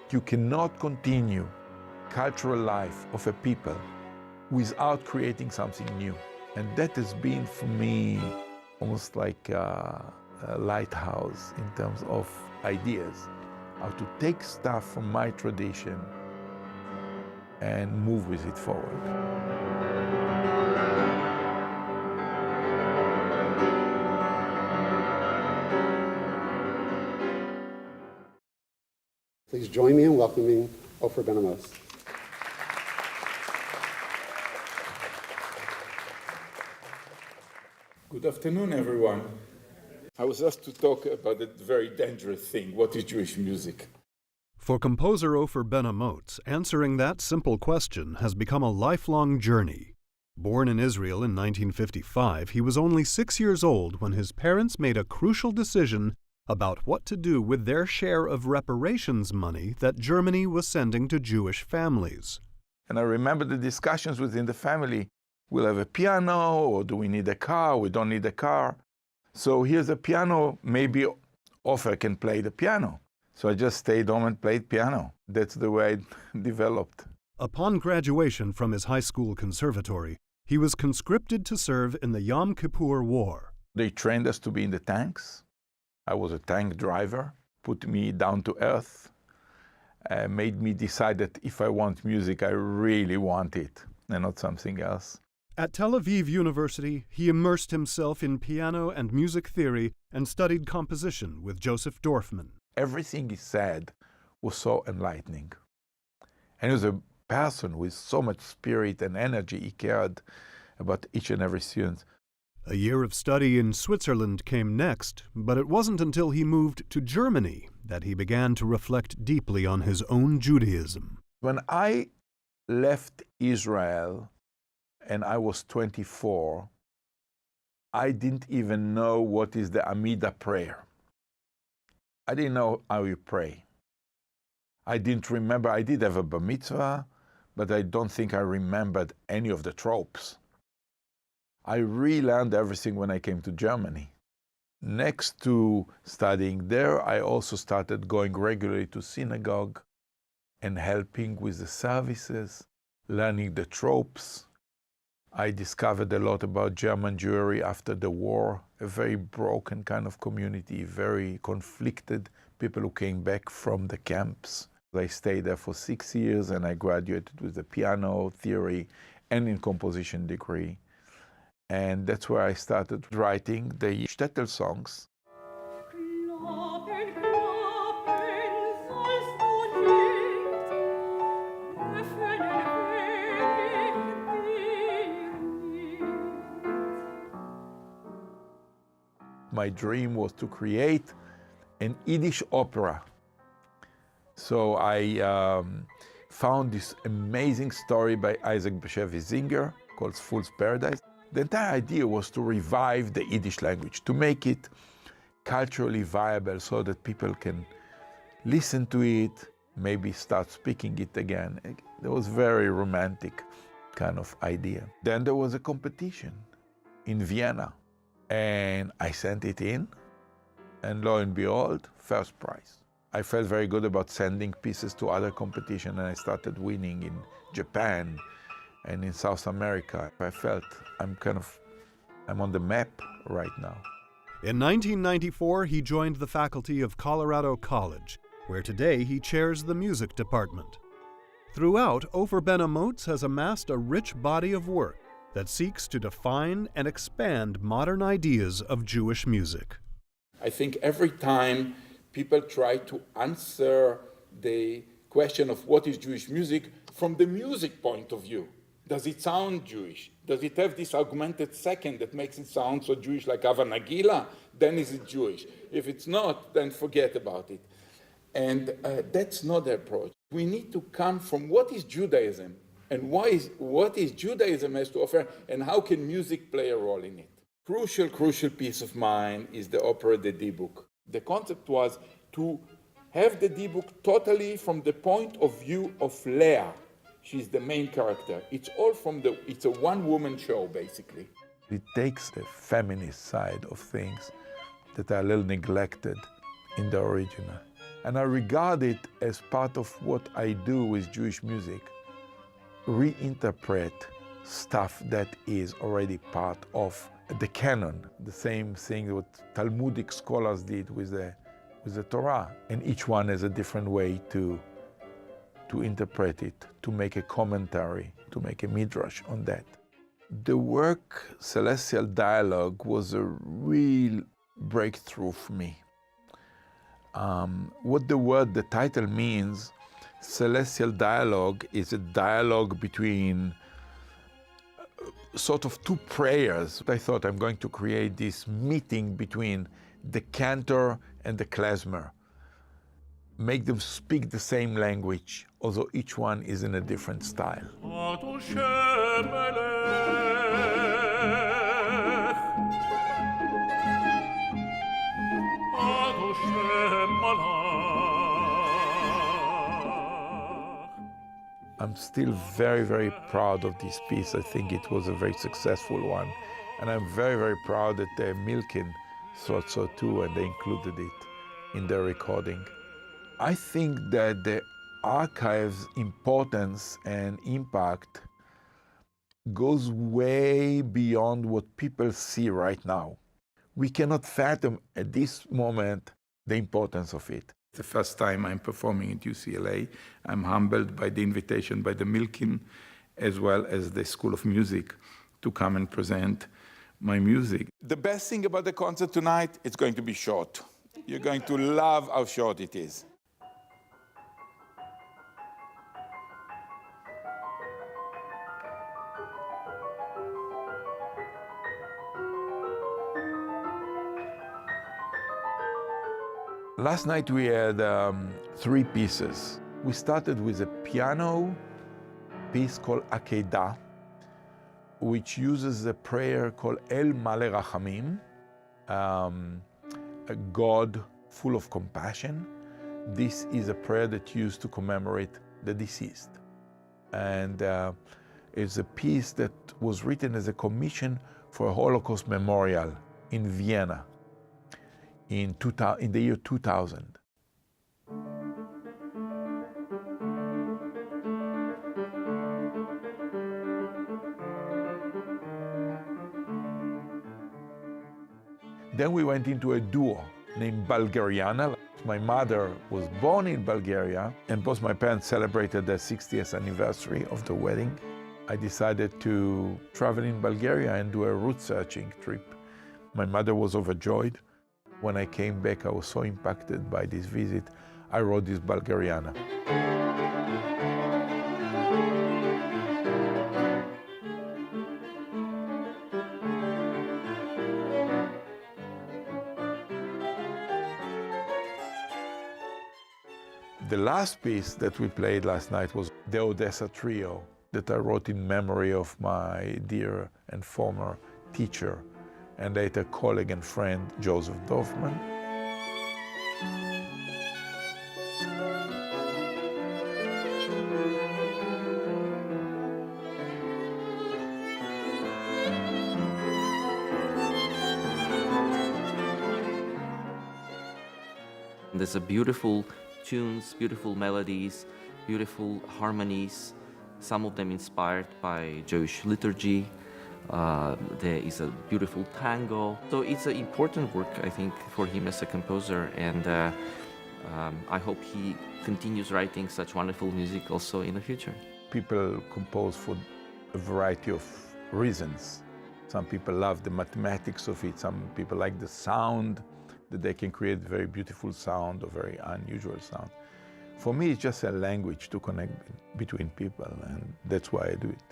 You cannot continue cultural life of a people without creating something new. And that has been, for me, almost like a lighthouse in terms of ideas, how to take stuff from my tradition and move with it forward. Please join me in welcoming Ofer Ben-Amots. Good afternoon, everyone. I was asked to talk about a very dangerous thing. What is Jewish music? For composer Ofer Ben-Amots, answering that simple question has become a lifelong journey. Born in Israel in 1955, he was only 6 years old when his parents made a crucial decision about what to do with their share of reparations money that Germany was sending to Jewish families. And I remember the discussions within the family. We'll have a piano, or do we need a car? We don't need a car. So here's a piano, maybe Ofer can play the piano. So I just stayed home and played piano. That's the way it developed. Upon graduation from his high school conservatory, he was conscripted to serve in the Yom Kippur War. They trained us to be in the tanks. I was a tank driver, put me down to earth, made me decide that if I want music, I really want it, and not something else. At Tel Aviv University, he immersed himself in piano and music theory and studied composition with Joseph Dorfman. Everything he said was so enlightening. And he was a person with so much spirit and energy. He cared about each and every student. A year of study in Switzerland came next, but it wasn't until he moved to Germany that he began to reflect deeply on his own Judaism. When I left Israel and I was 24, I didn't even know what is the Amida prayer. I didn't know how you pray. I didn't remember. I did have a bar mitzvah, but I don't think I remembered any of the tropes. I relearned everything when I came to Germany. Next to studying there, I also started going regularly to synagogue and helping with the services, learning the tropes. I discovered a lot about German Jewry after the war, a very broken kind of community, very conflicted, people who came back from the camps. I stayed there for 6 years and I graduated with a piano theory and in composition degree. And that's where I started writing the shtetl songs. My dream was to create an Yiddish opera. So I found this amazing story by Isaac Bashevis Singer called Fool's Paradise. The entire idea was to revive the Yiddish language, to make it culturally viable so that people can listen to it, maybe start speaking it again. It was a very romantic kind of idea. Then there was a competition in Vienna, and I sent it in, and lo and behold, first prize. I felt very good about sending pieces to other competition, and I started winning in Japan and in South America. I felt I'm on the map right now. In 1994, he joined the faculty of Colorado College, where today he chairs the music department. Throughout, Ofer Ben-Amots has amassed a rich body of work that seeks to define and expand modern ideas of Jewish music. I think every time people try to answer the question of what is Jewish music from the music point of view, does it sound Jewish? Does it have this augmented second that makes it sound so Jewish like Hava Nagila? Then is it Jewish? If it's not, then forget about it. And that's not the approach. We need to come from what is Judaism and what is Judaism has to offer and how can music play a role in it. Crucial piece of mine is the opera The D-Book. The concept was to have the D-Book totally from the point of view of Leah. She's the main character. It's a one-woman show, basically. It takes the feminist side of things that are a little neglected in the original. And I regard it as part of what I do with Jewish music, reinterpret stuff that is already part of the canon, the same thing what Talmudic scholars did with the Torah. And each one has a different way to interpret it, to make a commentary, to make a midrash on that. The work Celestial Dialogue was a real breakthrough for me. What the title means, Celestial Dialogue is a dialogue between sort of two prayers. I thought I'm going to create this meeting between the cantor and the klezmer, make them speak the same language, although each one is in a different style. I'm still very, very proud of this piece. I think it was a very successful one. And I'm very, very proud that Milken thought so too, and they included it in their recording. I think that the archive's importance and impact goes way beyond what people see right now. We cannot fathom at this moment the importance of it. The first time I'm performing at UCLA, I'm humbled by the invitation by the Milken, as well as the School of Music, to come and present my music. The best thing about the concert tonight, it's going to be short. You're going to love how short it is. Last night we had 3 pieces. We started with a piano piece called Akedah, which uses a prayer called El Male Rachamim, a God full of compassion. This is a prayer that's used to commemorate the deceased. And it's a piece that was written as a commission for a Holocaust memorial in Vienna in the year 2000. Then we went into a duo named Bulgariana. My mother was born in Bulgaria, and both my parents celebrated their 60th anniversary of the wedding. I decided to travel in Bulgaria and do a route searching trip. My mother was overjoyed. When I came back, I was so impacted by this visit, I wrote this Bulgariana. The last piece that we played last night was the Odessa Trio that I wrote in memory of my dear and former teacher and later colleague and friend, Joseph Dorfman. There's a beautiful tunes, beautiful melodies, beautiful harmonies, some of them inspired by Jewish liturgy. There is a beautiful tango. So it's an important work, I think, for him as a composer, and I hope he continues writing such wonderful music also in the future. People compose for a variety of reasons. Some people love the mathematics of it, some people like the sound, that they can create very beautiful sound or very unusual sound. For me, it's just a language to connect between people, and that's why I do it.